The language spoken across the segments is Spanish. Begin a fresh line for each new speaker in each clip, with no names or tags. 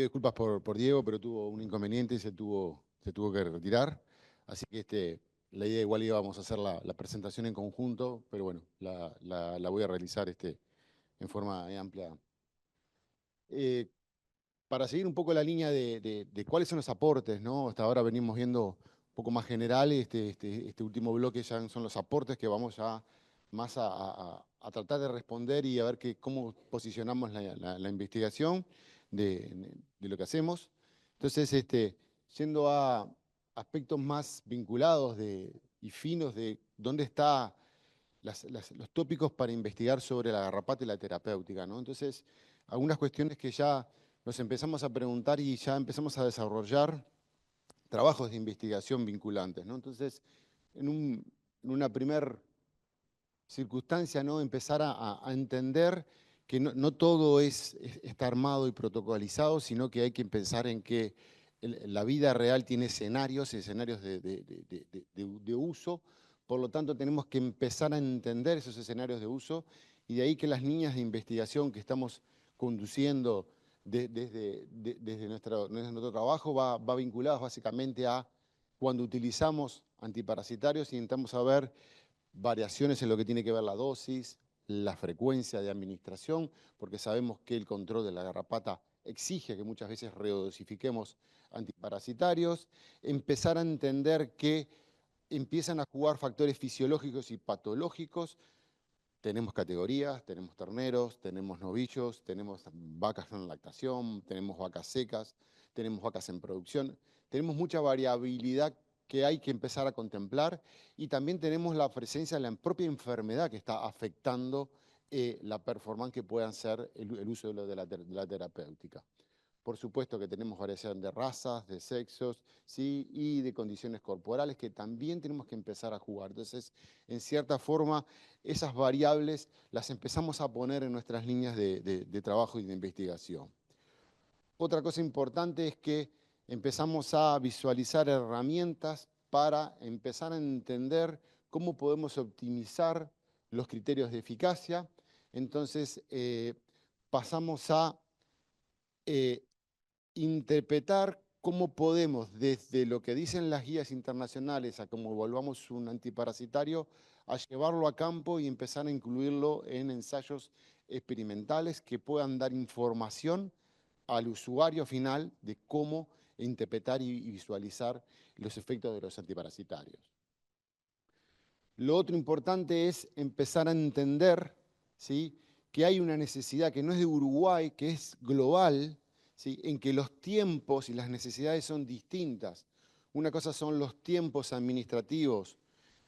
Pido disculpas por Diego, pero tuvo un inconveniente y se tuvo que retirar. Así que la idea igual íbamos a hacer la presentación en conjunto, pero bueno, la voy a realizar en forma amplia. Eh, para seguir un poco la línea de cuáles son los aportes, ¿no? Hasta ahora venimos viendo un poco más general, este último bloque ya son los aportes que vamos ya más a tratar de responder y a ver cómo posicionamos la investigación de lo que hacemos. Entonces, yendo a aspectos más vinculados y finos de dónde están los tópicos para investigar sobre la garrapata y la terapéutica, ¿no? Entonces, algunas cuestiones que ya nos empezamos a preguntar y ya empezamos a desarrollar trabajos de investigación vinculantes, ¿no? Entonces, en una primera circunstancia, ¿no? Empezar a entender que no todo está armado y protocolizado, sino que hay que pensar en que la vida real tiene escenarios de uso. Por lo tanto, tenemos que empezar a entender esos escenarios de uso, y de ahí que las líneas de investigación que estamos conduciendo desde nuestro trabajo va vinculadas básicamente a cuando utilizamos antiparasitarios y intentamos saber variaciones en lo que tiene que ver la dosis, la frecuencia de administración, porque sabemos que el control de la garrapata exige que muchas veces redosifiquemos antiparasitarios, empezar a entender que empiezan a jugar factores fisiológicos y patológicos. Tenemos categorías, tenemos terneros, tenemos novillos, tenemos vacas en lactación, tenemos vacas secas, tenemos vacas en producción, tenemos mucha variabilidad que hay que empezar a contemplar, y también tenemos la presencia de la propia enfermedad que está afectando la performance que puedan ser el uso de la terapéutica. Por supuesto que tenemos variación de razas, de sexos, ¿sí? Y de condiciones corporales que también tenemos que empezar a jugar. Entonces, en cierta forma, esas variables las empezamos a poner en nuestras líneas de trabajo y de investigación. Otra cosa importante es que empezamos a visualizar herramientas para empezar a entender cómo podemos optimizar los criterios de eficacia. Entonces, pasamos a eh, interpretar cómo podemos, desde lo que dicen las guías internacionales a cómo volvamos un antiparasitario, a llevarlo a campo y empezar a incluirlo en ensayos experimentales que puedan dar información al usuario final de cómo interpretar y visualizar los efectos de los antiparasitarios. Lo otro importante es empezar a entender, ¿sí?, que hay una necesidad que no es de Uruguay, que es global, ¿sí?, en que los tiempos y las necesidades son distintas. Una cosa son los tiempos administrativos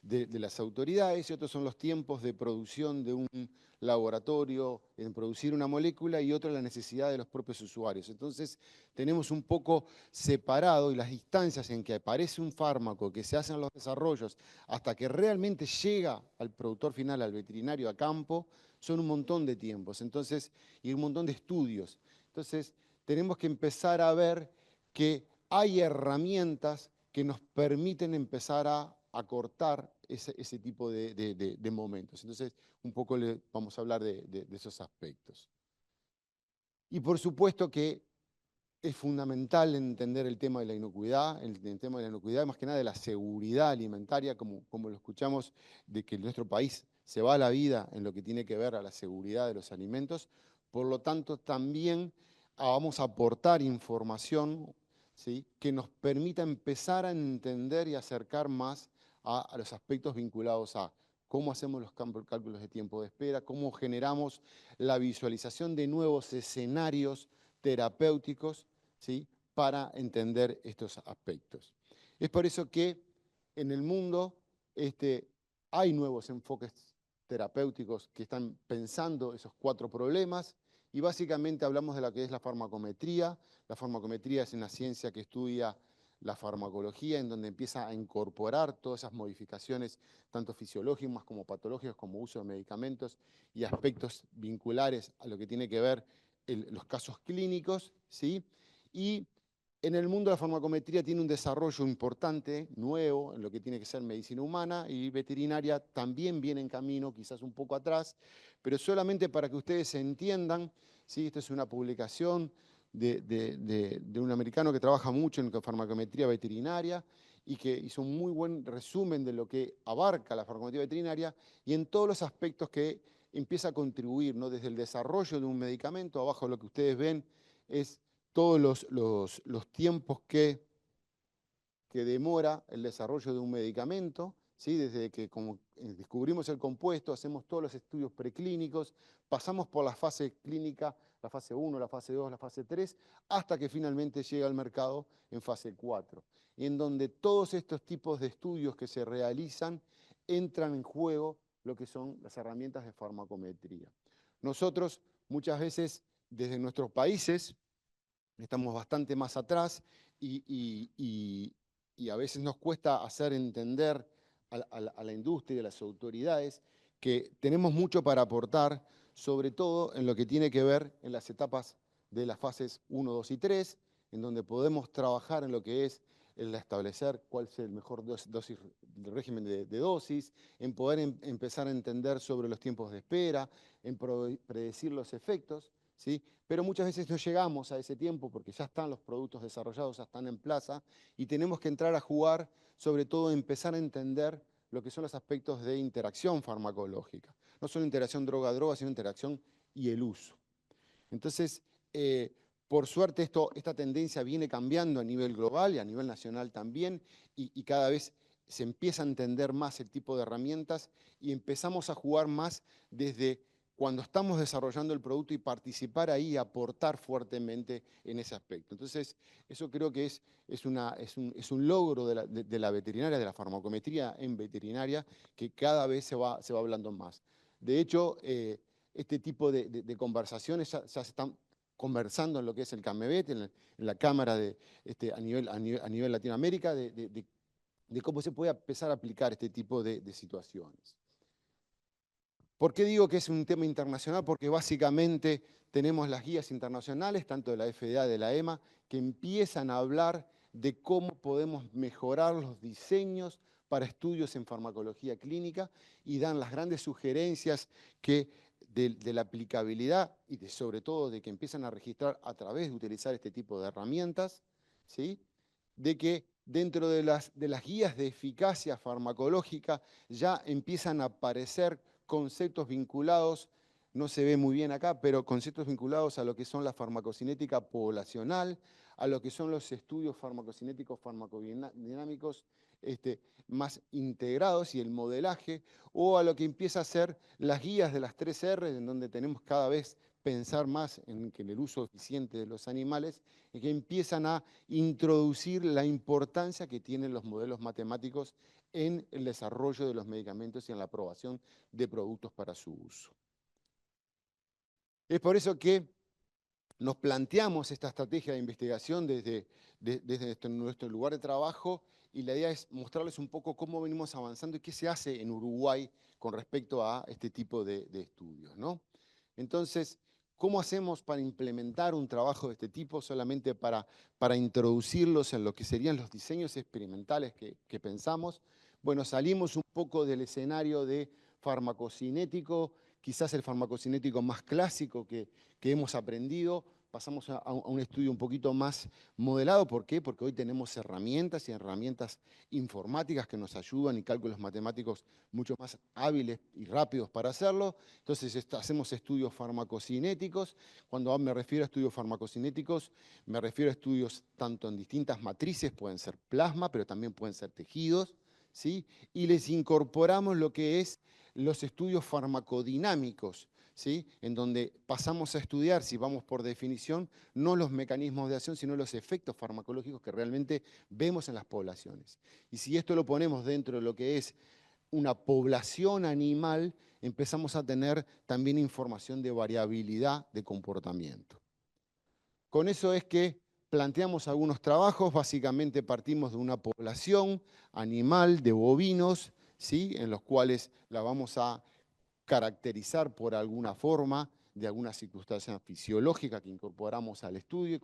de las autoridades y otros son los tiempos de producción de un laboratorio en producir una molécula, y otra la necesidad de los propios usuarios. Entonces tenemos un poco separado, y las distancias en que aparece un fármaco, que se hacen los desarrollos, hasta que realmente llega al productor final, al veterinario, a campo, son un montón de tiempos, entonces, y un montón de estudios. Entonces tenemos que empezar a ver que hay herramientas que nos permiten empezar a acortar ese tipo de momentos. Entonces, un poco vamos a hablar de esos aspectos. Y por supuesto que es fundamental entender el tema de la inocuidad, el tema de la inocuidad, más que nada de la seguridad alimentaria, como lo escuchamos, de que nuestro país se va a la vida en lo que tiene que ver a la seguridad de los alimentos. Por lo tanto, también vamos a aportar información, ¿sí?, que nos permita empezar a entender y acercar más a los aspectos vinculados a cómo hacemos los cálculos de tiempo de espera, cómo generamos la visualización de nuevos escenarios terapéuticos, ¿sí?, para entender estos aspectos. Es por eso que en el mundo hay nuevos enfoques terapéuticos que están pensando esos 4 problemas, y básicamente hablamos de lo que es la farmacometría. La farmacometría es una ciencia que estudia la farmacología, en donde empieza a incorporar todas esas modificaciones, tanto fisiológicas como patológicas, como uso de medicamentos y aspectos vinculares a lo que tiene que ver los casos clínicos, ¿sí? Y en el mundo la farmacometría tiene un desarrollo importante, nuevo, en lo que tiene que ser medicina humana, y veterinaria también viene en camino, quizás un poco atrás, pero solamente para que ustedes entiendan, ¿sí?, esta es una publicación de un americano que trabaja mucho en farmacometría veterinaria y que hizo un muy buen resumen de lo que abarca la farmacometría veterinaria y en todos los aspectos que empieza a contribuir, ¿no? Desde el desarrollo de un medicamento, abajo lo que ustedes ven es todos los tiempos que demora el desarrollo de un medicamento, ¿sí? Desde que como descubrimos el compuesto, hacemos todos los estudios preclínicos, pasamos por la fase clínica, la fase 1, la fase 2, la fase 3, hasta que finalmente llega al mercado en fase 4, en donde todos estos tipos de estudios que se realizan entran en juego lo que son las herramientas de farmacometría. Nosotros muchas veces desde nuestros países estamos bastante más atrás y a veces nos cuesta hacer entender a la industria y a las autoridades que tenemos mucho para aportar, sobre todo en lo que tiene que ver en las etapas de las fases 1, 2 y 3, en donde podemos trabajar en lo que es el establecer cuál es el mejor régimen de dosis, en poder empezar a entender sobre los tiempos de espera, en predecir los efectos, ¿sí? Pero muchas veces no llegamos a ese tiempo porque ya están los productos desarrollados, ya están en plaza y tenemos que entrar a jugar, sobre todo empezar a entender lo que son los aspectos de interacción farmacológica. No solo interacción droga-droga, sino interacción y el uso. Entonces, por suerte esta tendencia viene cambiando a nivel global y a nivel nacional también y cada vez se empieza a entender más el tipo de herramientas y empezamos a jugar más desde cuando estamos desarrollando el producto y participar ahí y aportar fuertemente en ese aspecto. Entonces, eso creo que es un logro de la veterinaria, de la farmacometría en veterinaria, que cada vez se va hablando más. De hecho, este tipo de conversaciones ya se están conversando en lo que es el CAMEVET, en la Cámara a nivel Latinoamérica, de cómo se puede empezar a aplicar este tipo de situaciones. ¿Por qué digo que es un tema internacional? Porque básicamente tenemos las guías internacionales, tanto de la FDA, de la EMA, que empiezan a hablar de cómo podemos mejorar los diseños para estudios en farmacología clínica y dan las grandes sugerencias que de la aplicabilidad y sobre todo de que empiezan a registrar a través de utilizar este tipo de herramientas, ¿sí? De que dentro de las guías de eficacia farmacológica ya empiezan a aparecer conceptos vinculados, no se ve muy bien acá, pero conceptos vinculados a lo que son la farmacocinética poblacional, a lo que son los estudios farmacocinéticos, farmacodinámicos más integrados y el modelaje, o a lo que empieza a ser las guías de las 3R, en donde tenemos cada vez pensar más en el uso eficiente de los animales, y que empiezan a introducir la importancia que tienen los modelos matemáticos en el desarrollo de los medicamentos y en la aprobación de productos para su uso. Es por eso que nos planteamos esta estrategia de investigación desde nuestro lugar de trabajo y la idea es mostrarles un poco cómo venimos avanzando y qué se hace en Uruguay con respecto a este tipo de estudios, ¿no? Entonces, ¿cómo hacemos para implementar un trabajo de este tipo solamente para introducirlos en lo que serían los diseños experimentales que pensamos? Bueno, salimos un poco del escenario de farmacocinético, quizás el farmacocinético más clásico que hemos aprendido, pasamos a un estudio un poquito más modelado. ¿Por qué? Porque hoy tenemos herramientas y herramientas informáticas que nos ayudan y cálculos matemáticos mucho más hábiles y rápidos para hacerlo. Entonces hacemos estudios farmacocinéticos. Cuando me refiero a estudios farmacocinéticos, me refiero a estudios tanto en distintas matrices, pueden ser plasma, pero también pueden ser tejidos, ¿sí? Y les incorporamos lo que es los estudios farmacodinámicos, ¿sí? En donde pasamos a estudiar, si vamos por definición, no los mecanismos de acción, sino los efectos farmacológicos que realmente vemos en las poblaciones. Y si esto lo ponemos dentro de lo que es una población animal, empezamos a tener también información de variabilidad de comportamiento. Con eso es que planteamos algunos trabajos, básicamente partimos de una población animal de bovinos, ¿sí? En los cuales la vamos a caracterizar por alguna forma, de alguna circunstancia fisiológica que incorporamos al estudio y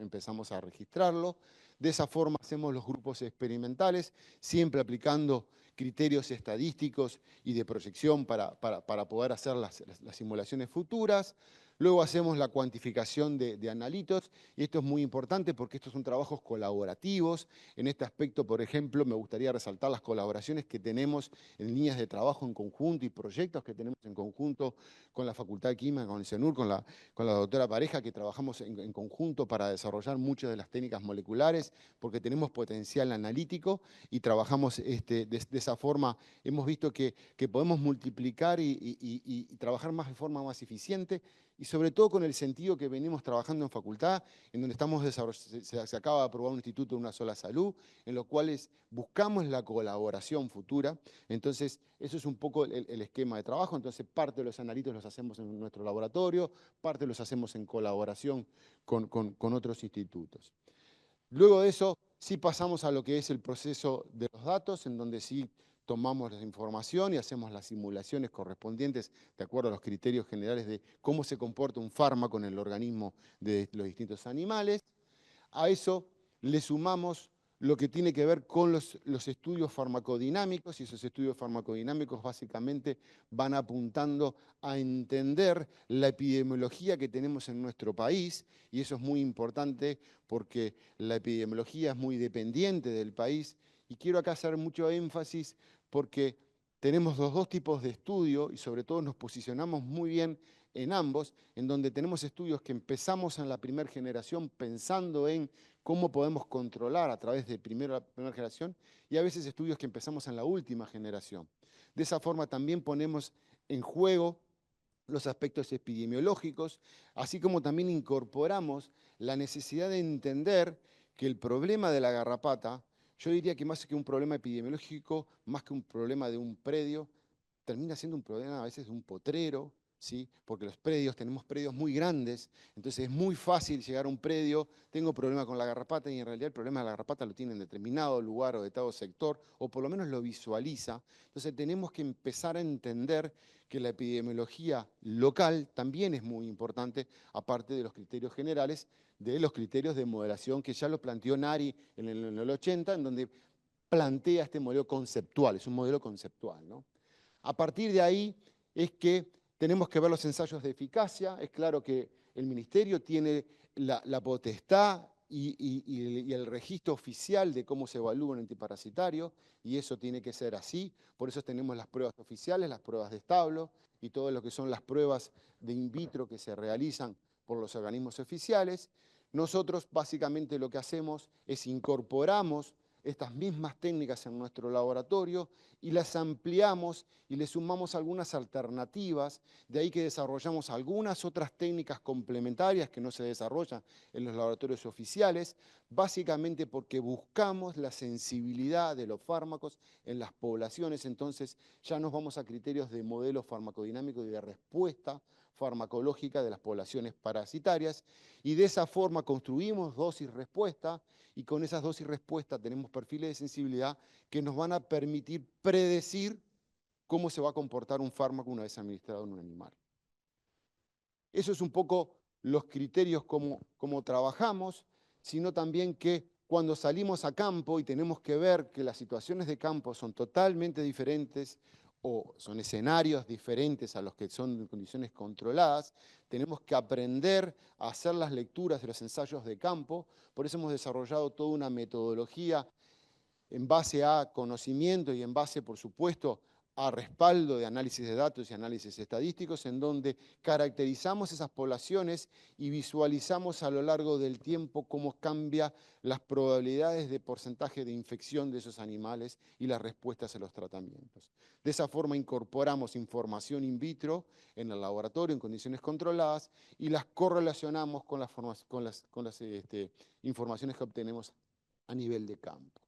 empezamos a registrarlo. De esa forma hacemos los grupos experimentales, siempre aplicando criterios estadísticos y de proyección para poder hacer las simulaciones futuras. Luego hacemos la cuantificación de analitos, y esto es muy importante porque estos son trabajos colaborativos. En este aspecto, por ejemplo, me gustaría resaltar las colaboraciones que tenemos en líneas de trabajo en conjunto y proyectos que tenemos en conjunto con la Facultad de Química, con el CENUR, con la doctora Pareja, que trabajamos en conjunto para desarrollar muchas de las técnicas moleculares, porque tenemos potencial analítico y trabajamos de esa forma. Hemos visto que podemos multiplicar y trabajar más de forma más eficiente, y sobre todo con el sentido que venimos trabajando en facultad, en donde se acaba de aprobar un instituto de una sola salud, en los cuales buscamos la colaboración futura. Entonces, eso es un poco el esquema de trabajo. Entonces, parte de los analitos los hacemos en nuestro laboratorio, parte los hacemos en colaboración con otros institutos. Luego de eso, sí pasamos a lo que es el proceso de los datos, en donde sí tomamos la información y hacemos las simulaciones correspondientes de acuerdo a los criterios generales de cómo se comporta un fármaco en el organismo de los distintos animales. A eso le sumamos lo que tiene que ver con los estudios farmacodinámicos, y esos estudios farmacodinámicos básicamente van apuntando a entender la epidemiología que tenemos en nuestro país, y eso es muy importante porque la epidemiología es muy dependiente del país, y quiero acá hacer mucho énfasis porque tenemos los dos tipos de estudio y sobre todo nos posicionamos muy bien en ambos, en donde tenemos estudios que empezamos en la primera generación pensando en cómo podemos controlar a través de primera generación, y a veces estudios que empezamos en la última generación. De esa forma también ponemos en juego los aspectos epidemiológicos, así como también incorporamos la necesidad de entender que el problema de la garrapata, yo diría que más que un problema epidemiológico, más que un problema de un predio, termina siendo un problema a veces de un potrero, ¿sí? Porque los predios, tenemos predios muy grandes, entonces es muy fácil llegar a un predio, tengo problema con la garrapata, y en realidad el problema de la garrapata lo tiene en determinado lugar o determinado sector, o por lo menos lo visualiza. Entonces tenemos que empezar a entender que la epidemiología local también es muy importante, aparte de los criterios generales, de los criterios de modelación que ya lo planteó Nari en el 80, en donde plantea este modelo conceptual, es un modelo conceptual, ¿no? A partir de ahí es que tenemos que ver los ensayos de eficacia. Es claro que el Ministerio tiene la potestad y el registro oficial de cómo se evalúa un antiparasitario, y eso tiene que ser así. Por eso tenemos las pruebas oficiales, las pruebas de establo y todo lo que son las pruebas de in vitro que se realizan por los organismos oficiales. Nosotros básicamente lo que hacemos es incorporamos estas mismas técnicas en nuestro laboratorio y las ampliamos y le sumamos algunas alternativas, de ahí que desarrollamos algunas otras técnicas complementarias que no se desarrollan en los laboratorios oficiales, básicamente porque buscamos la sensibilidad de los fármacos en las poblaciones. Entonces ya nos vamos a criterios de modelo farmacodinámico y de respuesta farmacológica de las poblaciones parasitarias, y de esa forma construimos dosis-respuesta, y con esas dosis respuesta tenemos perfiles de sensibilidad que nos van a permitir predecir cómo se va a comportar un fármaco una vez administrado en un animal. Eso es un poco los criterios como trabajamos, sino también que cuando salimos a campo y tenemos que ver que las situaciones de campo son totalmente diferentes o son escenarios diferentes a los que son en condiciones controladas, tenemos que aprender a hacer las lecturas de los ensayos de campo. Por eso hemos desarrollado toda una metodología en base a conocimiento y en base, por supuesto, a respaldo de análisis de datos y análisis estadísticos, en donde caracterizamos esas poblaciones y visualizamos a lo largo del tiempo cómo cambian las probabilidades de porcentaje de infección de esos animales y las respuestas a los tratamientos. De esa forma incorporamos información in vitro en el laboratorio en condiciones controladas y las correlacionamos con las informaciones que obtenemos a nivel de campo.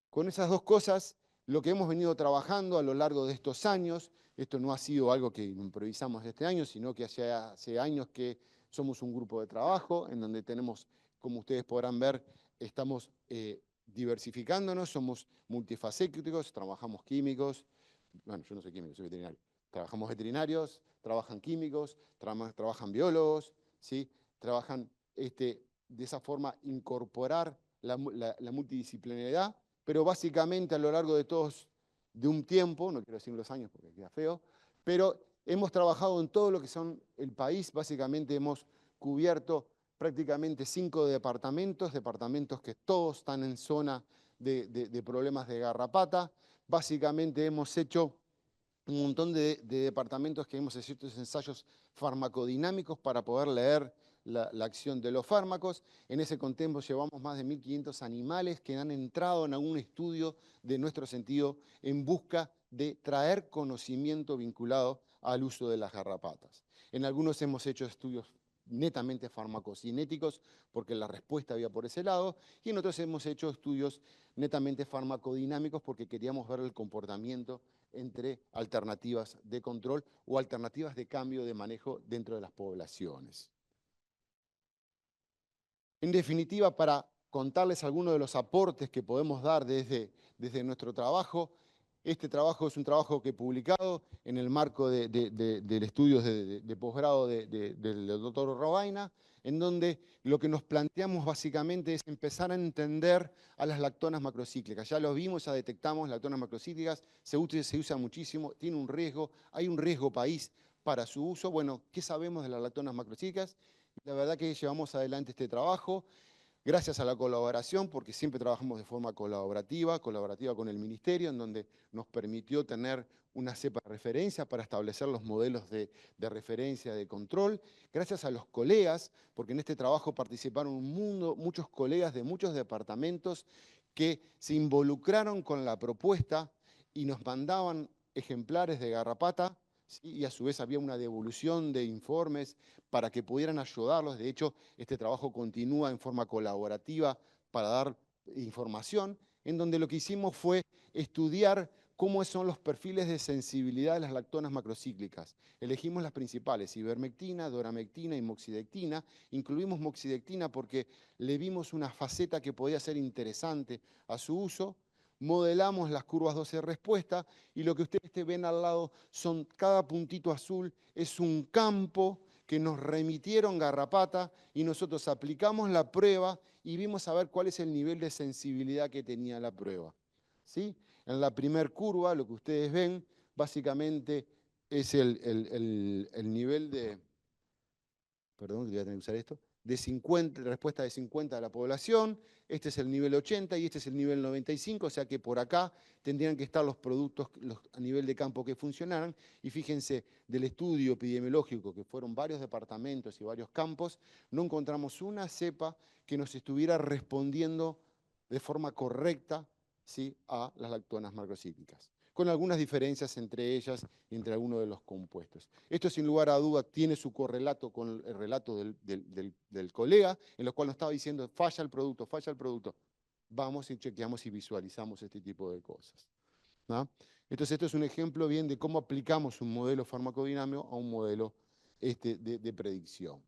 Con esas dos cosas, lo que hemos venido trabajando a lo largo de estos años, esto no ha sido algo que improvisamos este año, sino que hace años que somos un grupo de trabajo en donde tenemos, como ustedes podrán ver, estamos diversificándonos, somos multifacéticos, trabajamos químicos, bueno, yo no soy químico, soy veterinario, trabajamos veterinarios, trabajan químicos, trabajan biólogos, ¿sí? Trabajan de esa forma incorporar la multidisciplinariedad, pero básicamente a lo largo de un tiempo, no quiero decir los años porque queda feo, pero hemos trabajado en todo lo que son el país. Básicamente hemos cubierto prácticamente 5 departamentos que todos están en zona de problemas de garrapata. Básicamente hemos hecho un montón de departamentos que hemos hecho estos ensayos farmacodinámicos para poder leer la acción de los fármacos. En ese contexto llevamos más de 1.500 animales que han entrado en algún estudio de nuestro sentido en busca de traer conocimiento vinculado al uso de las garrapatas. En algunos hemos hecho estudios netamente farmacocinéticos, porque la respuesta había por ese lado, y en otros hemos hecho estudios netamente farmacodinámicos, porque queríamos ver el comportamiento entre alternativas de control o alternativas de cambio de manejo dentro de las poblaciones. En definitiva, para contarles algunos de los aportes que podemos dar desde nuestro trabajo, este trabajo es un trabajo que he publicado en el marco del estudio de posgrado del doctor Robaina, en donde lo que nos planteamos básicamente es empezar a entender a las lactonas macrocíclicas. Ya lo vimos, ya detectamos lactonas macrocíclicas, se usa muchísimo, tiene un riesgo, hay un riesgo país para su uso. Bueno, ¿qué sabemos de las lactonas macrocíclicas? La verdad que llevamos adelante este trabajo gracias a la colaboración, porque siempre trabajamos de forma colaborativa con el Ministerio, en donde nos permitió tener una cepa de referencia para establecer los modelos de referencia de control. Gracias a los colegas, porque en este trabajo participaron muchos colegas de muchos departamentos que se involucraron con la propuesta y nos mandaban ejemplares de garrapata, ¿sí? Y a su vez había una devolución de informes para que pudieran ayudarlos. De hecho, este trabajo continúa en forma colaborativa para dar información, en donde lo que hicimos fue estudiar cómo son los perfiles de sensibilidad de las lactonas macrocíclicas. Elegimos las principales, ivermectina, doramectina y moxidectina. Incluimos moxidectina porque le vimos una faceta que podía ser interesante a su uso. Modelamos las curvas 12 de respuesta y lo que ustedes ven al lado son cada puntito azul, es un campo que nos remitieron garrapata y nosotros aplicamos la prueba y vimos a ver cuál es el nivel de sensibilidad que tenía la prueba, ¿sí? En la primer curva, lo que ustedes ven, básicamente es el nivel de, perdón, que voy a tener que usar esto, de 50, respuesta de 50 de la población, este es el nivel 80 y este es el nivel 95, o sea que por acá tendrían que estar los productos a nivel de campo que funcionaran, y fíjense, del estudio epidemiológico, que fueron varios departamentos y varios campos, no encontramos una cepa que nos estuviera respondiendo de forma correcta, ¿sí?, a las lactonas macrocíclicas, con algunas diferencias entre ellas y entre algunos de los compuestos. Esto, sin lugar a duda, tiene su correlato con el relato del colega, en lo cual nos estaba diciendo, falla el producto, falla el producto. Vamos y chequeamos y visualizamos este tipo de cosas, ¿no? Entonces, esto es un ejemplo bien de cómo aplicamos un modelo farmacodinámico a un modelo de predicción.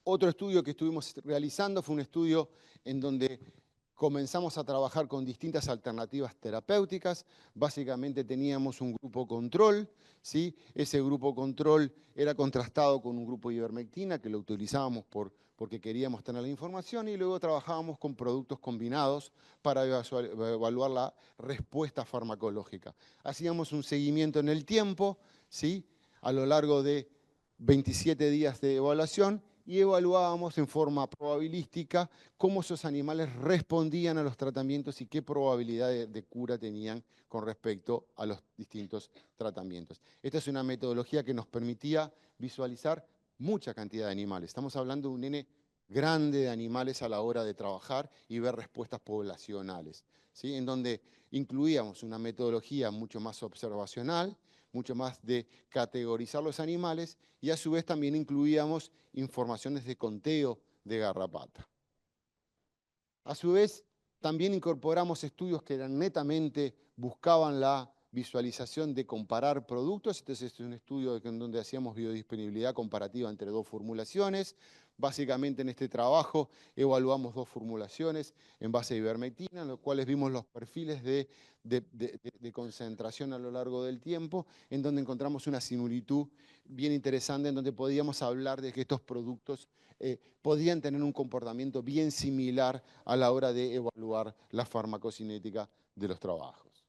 Otro estudio que estuvimos realizando fue un estudio en donde comenzamos a trabajar con distintas alternativas terapéuticas. Básicamente teníamos un grupo control, ¿sí? Ese grupo control era contrastado con un grupo de ivermectina que lo utilizábamos porque queríamos tener la información, y luego trabajábamos con productos combinados para evaluar la respuesta farmacológica. Hacíamos un seguimiento en el tiempo, ¿sí?, a lo largo de 27 días de evaluación, y evaluábamos en forma probabilística cómo esos animales respondían a los tratamientos y qué probabilidad de cura tenían con respecto a los distintos tratamientos. Esta es una metodología que nos permitía visualizar mucha cantidad de animales. Estamos hablando de un N grande de animales a la hora de trabajar y ver respuestas poblacionales, ¿sí?, en donde incluíamos una metodología mucho más observacional, mucho más de categorizar los animales, y a su vez también incluíamos informaciones de conteo de garrapata. A su vez, también incorporamos estudios que netamente buscaban la visualización de comparar productos. Este es un estudio en donde hacíamos biodisponibilidad comparativa entre dos formulaciones. Básicamente en este trabajo evaluamos dos formulaciones en base a ivermectina, en los cuales vimos los perfiles de concentración a lo largo del tiempo, en donde encontramos una similitud bien interesante, en donde podíamos hablar de que estos productos podían tener un comportamiento bien similar a la hora de evaluar la farmacocinética de los trabajos.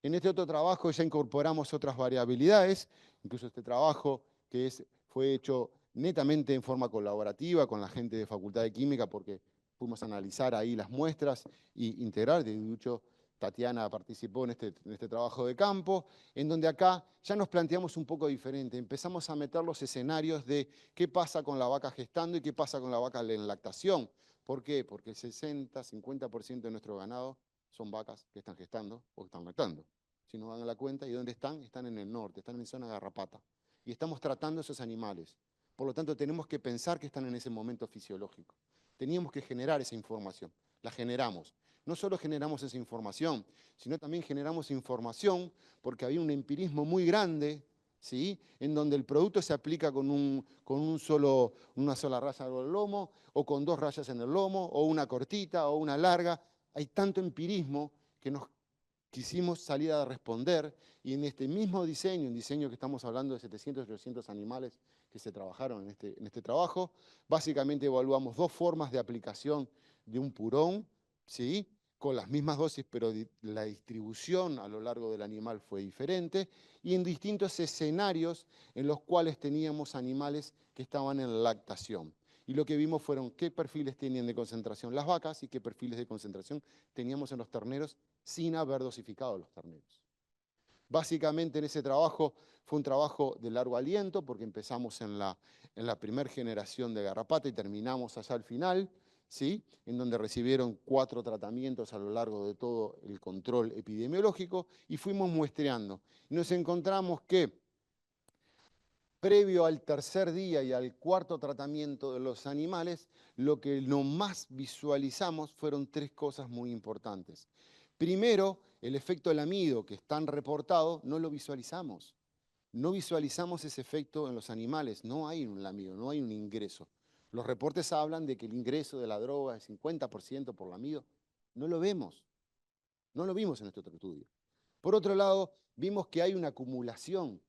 En este otro trabajo ya incorporamos otras variabilidades, incluso este trabajo fue hecho netamente en forma colaborativa con la gente de Facultad de Química, porque fuimos a analizar ahí las muestras e integrar. De hecho, Tatiana participó en este trabajo de campo, en donde acá ya nos planteamos un poco diferente. Empezamos a meter los escenarios de qué pasa con la vaca gestando y qué pasa con la vaca en lactación. ¿Por qué? Porque el 60-50% de nuestro ganado son vacas que están gestando o que están lactando. Si nos dan a la cuenta, ¿y dónde están? Están en el norte, están en zona garrapata. Y estamos tratando esos animales. Por lo tanto, tenemos que pensar que están en ese momento fisiológico. Teníamos que generar esa información. La generamos. No solo generamos esa información, sino también generamos información porque había un empirismo muy grande, ¿sí? En donde el producto se aplica con una sola raya al lomo, o con 2 rayas en el lomo, o una cortita, o una larga. Hay tanto empirismo que nos quisimos salir a responder, y en este mismo diseño, un diseño que estamos hablando de 700, 800 animales que se trabajaron en este trabajo, básicamente evaluamos 2 formas de aplicación de un purón, ¿sí? Con las mismas dosis, pero la distribución a lo largo del animal fue diferente, y en distintos escenarios en los cuales teníamos animales que estaban en lactación. Y lo que vimos fueron qué perfiles tenían de concentración las vacas y qué perfiles de concentración teníamos en los terneros sin haber dosificado los terneros. Básicamente en ese trabajo fue un trabajo de largo aliento porque empezamos en la primera generación de garrapata y terminamos allá al final, ¿sí? En donde recibieron 4 tratamientos a lo largo de todo el control epidemiológico y fuimos muestreando. Y nos encontramos que previo al tercer día y al cuarto tratamiento de los animales, lo que no más visualizamos fueron 3 cosas muy importantes. Primero, el efecto del amido, que es tan reportado, no lo visualizamos. No visualizamos ese efecto en los animales, no hay un lamido, no hay un ingreso. Los reportes hablan de que el ingreso de la droga es 50% por lamido. No lo vemos, no lo vimos en este otro estudio. Por otro lado, vimos que hay una acumulación.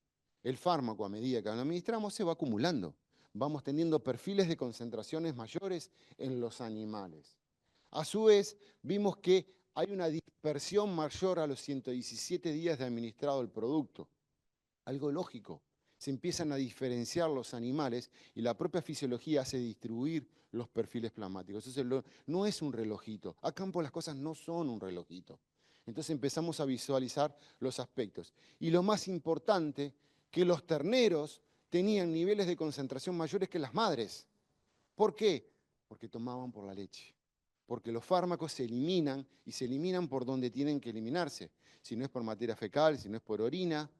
El fármaco, a medida que lo administramos, se va acumulando. Vamos teniendo perfiles de concentraciones mayores en los animales. A su vez, vimos que hay una dispersión mayor a los 117 días de administrado el producto. Algo lógico. Se empiezan a diferenciar los animales y la propia fisiología hace distribuir los perfiles plasmáticos. Entonces, no es un relojito. A campo las cosas no son un relojito. Entonces empezamos a visualizar los aspectos. Y lo más importante, que los terneros tenían niveles de concentración mayores que las madres. ¿Por qué? Porque tomaban por la leche. Porque los fármacos se eliminan y se eliminan por donde tienen que eliminarse. Si no es por materia fecal, si no es por orina,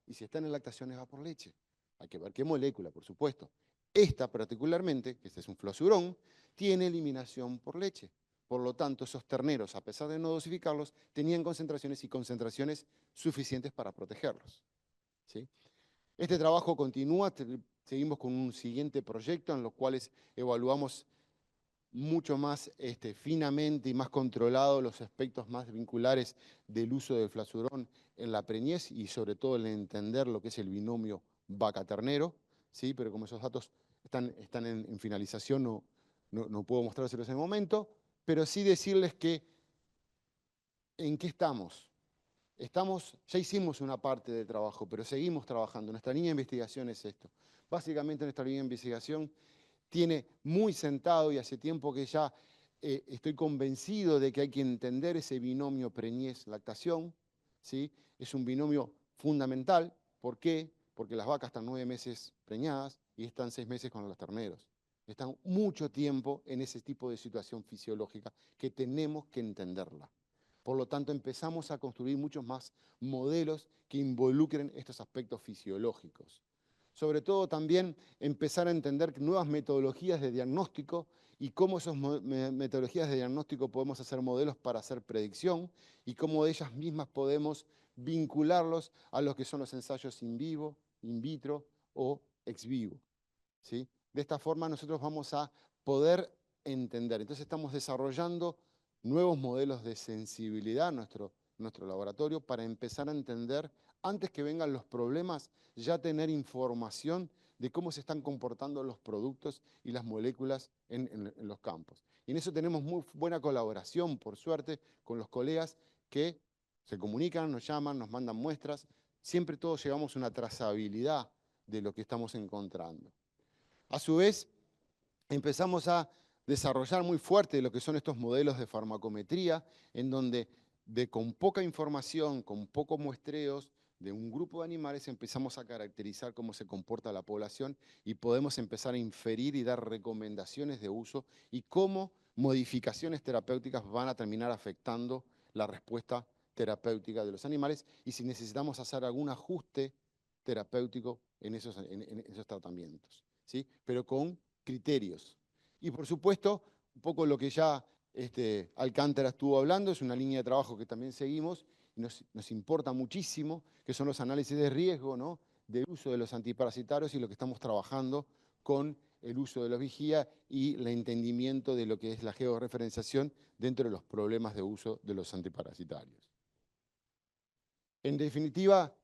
y si están en lactaciones va por leche. Hay que ver qué molécula, por supuesto. Esta particularmente, que este es un flosurón, tiene eliminación por leche. Por lo tanto, esos terneros, a pesar de no dosificarlos, tenían concentraciones y concentraciones suficientes para protegerlos, ¿sí? Este trabajo continúa, seguimos con un siguiente proyecto en los cuales evaluamos mucho más finamente y más controlado los aspectos más vinculares del uso del flasurón en la preñez y sobre todo en entender lo que es el binomio vaca-ternero, ¿sí? Pero como esos datos están en finalización, no puedo mostrárselos en el momento, pero sí decirles que en qué estamos. Ya hicimos una parte del trabajo, pero seguimos trabajando. Nuestra línea de investigación es esto. Básicamente nuestra línea de investigación tiene muy sentado y hace tiempo que ya estoy convencido de que hay que entender ese binomio preñez-lactación, ¿sí? Es un binomio fundamental. ¿Por qué? Porque las vacas están 9 meses preñadas y están 6 meses con los terneros. Están mucho tiempo en ese tipo de situación fisiológica que tenemos que entenderla. Por lo tanto, empezamos a construir muchos más modelos que involucren estos aspectos fisiológicos. Sobre todo también empezar a entender nuevas metodologías de diagnóstico y cómo esas metodologías de diagnóstico podemos hacer modelos para hacer predicción y cómo de ellas mismas podemos vincularlos a lo que son los ensayos in vivo, in vitro o ex vivo, ¿sí? De esta forma nosotros vamos a poder entender. Entonces estamos desarrollando nuevos modelos de sensibilidad en nuestro laboratorio para empezar a entender, antes que vengan los problemas, ya tener información de cómo se están comportando los productos y las moléculas en los campos. Y en eso tenemos muy buena colaboración, por suerte, con los colegas que Se comunican, nos llaman, nos mandan muestras. Siempre todos llevamos una trazabilidad de lo que estamos encontrando. A su vez, empezamos a desarrollar muy fuerte lo que son estos modelos de farmacometría, en donde con poca información, con pocos muestreos de un grupo de animales, empezamos a caracterizar cómo se comporta la población y podemos empezar a inferir y dar recomendaciones de uso y cómo modificaciones terapéuticas van a terminar afectando la respuesta terapéutica de los animales y si necesitamos hacer algún ajuste terapéutico en esos tratamientos, ¿sí? Pero con criterios. Y por supuesto, un poco lo que ya Alcántara estuvo hablando, es una línea de trabajo que también seguimos y nos importa muchísimo, que son los análisis de riesgo, ¿no?, del uso de los antiparasitarios y lo que estamos trabajando con el uso de los vigía y el entendimiento de lo que es la georreferenciación dentro de los problemas de uso de los antiparasitarios. En definitiva,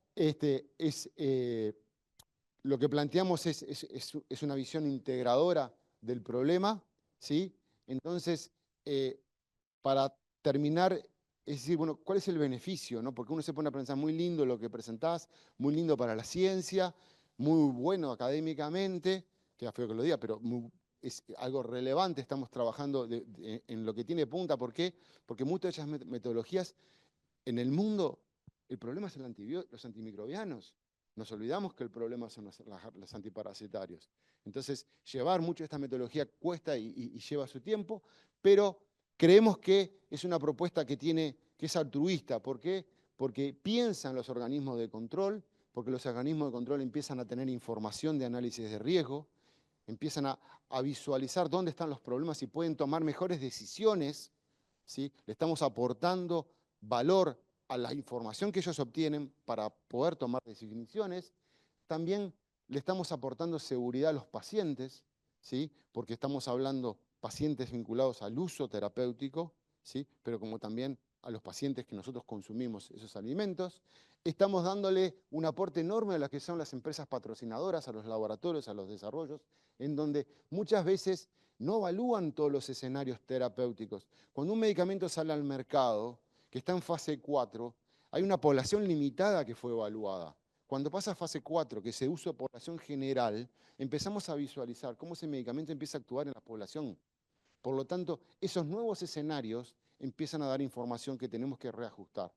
lo que planteamos es una visión integradora del problema, ¿sí? Entonces, para terminar, es decir, bueno, ¿cuál es el beneficio, no? Porque uno se pone a pensar, muy lindo lo que presentás, muy lindo para la ciencia, muy bueno académicamente, queda feo que lo diga, pero es algo relevante, estamos trabajando en lo que tiene punta. ¿Por qué? Porque muchas de esas metodologías en el mundo, el problema son los antimicrobianos. Nos olvidamos que el problema son los antiparasitarios. Entonces, llevar mucho de esta metodología cuesta y lleva su tiempo, pero creemos que es una propuesta que es altruista. ¿Por qué? Porque piensan los organismos de control, porque los organismos de control empiezan a tener información de análisis de riesgo, empiezan a visualizar dónde están los problemas y pueden tomar mejores decisiones, ¿sí? Le estamos aportando valor a la información que ellos obtienen para poder tomar decisiones. También le estamos aportando seguridad a los pacientes, ¿sí? Porque estamos hablando pacientes vinculados al uso terapéutico, ¿sí? Pero como también a los pacientes que nosotros consumimos esos alimentos. Estamos dándole un aporte enorme a las que son las empresas patrocinadoras, a los laboratorios, a los desarrollos, en donde muchas veces no evalúan todos los escenarios terapéuticos. Cuando un medicamento sale al mercado, que está en fase 4, hay una población limitada que fue evaluada. Cuando pasa a fase 4, que se usa en población general, empezamos a visualizar cómo ese medicamento empieza a actuar en la población. Por lo tanto, esos nuevos escenarios empiezan a dar información que tenemos que reajustar.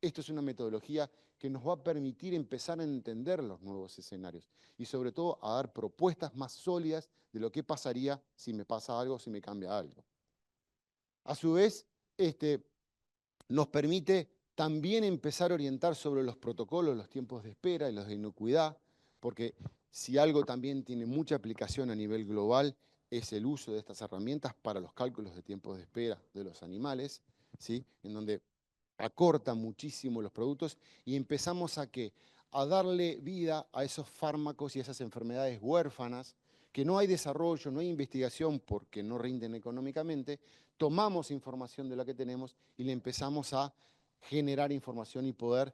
Esto es una metodología que nos va a permitir empezar a entender los nuevos escenarios y sobre todo a dar propuestas más sólidas de lo que pasaría si me pasa algo, si me cambia algo. A su vez, nos permite también empezar a orientar sobre los protocolos, los tiempos de espera y los de inocuidad, porque si algo también tiene mucha aplicación a nivel global es el uso de estas herramientas para los cálculos de tiempos de espera de los animales, ¿sí? En donde acorta muchísimo los productos y empezamos a darle vida a esos fármacos y a esas enfermedades huérfanas que no hay desarrollo, no hay investigación porque no rinden económicamente. Tomamos información de la que tenemos y le empezamos a generar información y poder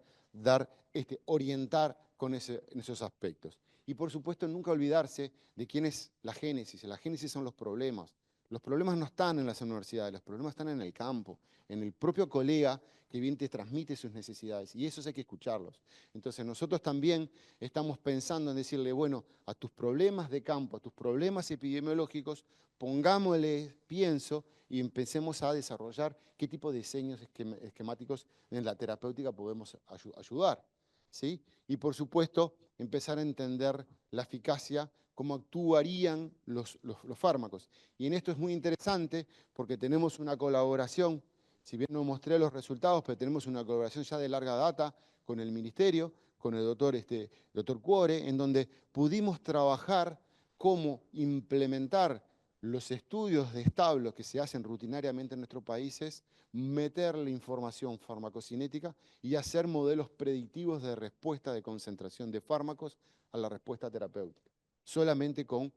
orientar en esos aspectos. Y por supuesto nunca olvidarse de quién es la génesis. La génesis son los problemas. Los problemas no están en las universidades, los problemas están en el campo, en el propio colega que bien te transmite sus necesidades, y esos hay que escucharlos. Entonces nosotros también estamos pensando en decirle, bueno, a tus problemas de campo, a tus problemas epidemiológicos, pongámosle pienso y empecemos a desarrollar qué tipo de diseños esquemáticos en la terapéutica podemos ayudar, ¿sí? Y por supuesto, empezar a entender la eficacia, cómo actuarían los fármacos. Y en esto es muy interesante porque tenemos una colaboración, si bien no mostré los resultados, pero tenemos una colaboración ya de larga data con el Ministerio, con el doctor Cuore, en donde pudimos trabajar cómo implementar los estudios de establos que se hacen rutinariamente en nuestros países, meterle información farmacocinética y hacer modelos predictivos de respuesta de concentración de fármacos a la respuesta terapéutica, solamente con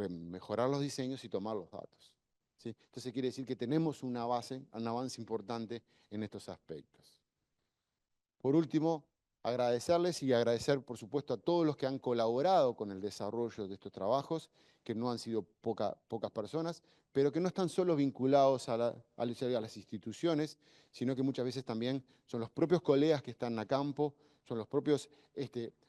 mejorar los diseños y tomar los datos, ¿sí? Entonces quiere decir que tenemos un avance importante en estos aspectos. Por último, agradecerles y agradecer, por supuesto, a todos los que han colaborado con el desarrollo de estos trabajos, que no han sido pocas personas, pero que no están solo vinculados a las instituciones, sino que muchas veces también son los propios colegas que están a campo, son los propios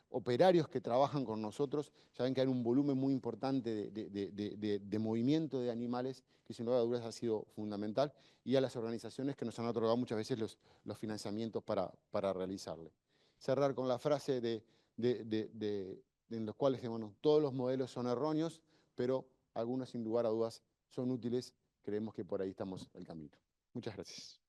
operarios que trabajan con nosotros. Saben que hay un volumen muy importante de movimiento de animales que sin lugar a dudas ha sido fundamental, y a las organizaciones que nos han otorgado muchas veces los financiamientos para realizarle. Cerrar con la frase en los cuales, bueno, todos los modelos son erróneos, pero algunos sin lugar a dudas son útiles. Creemos que por ahí estamos el camino. Muchas gracias.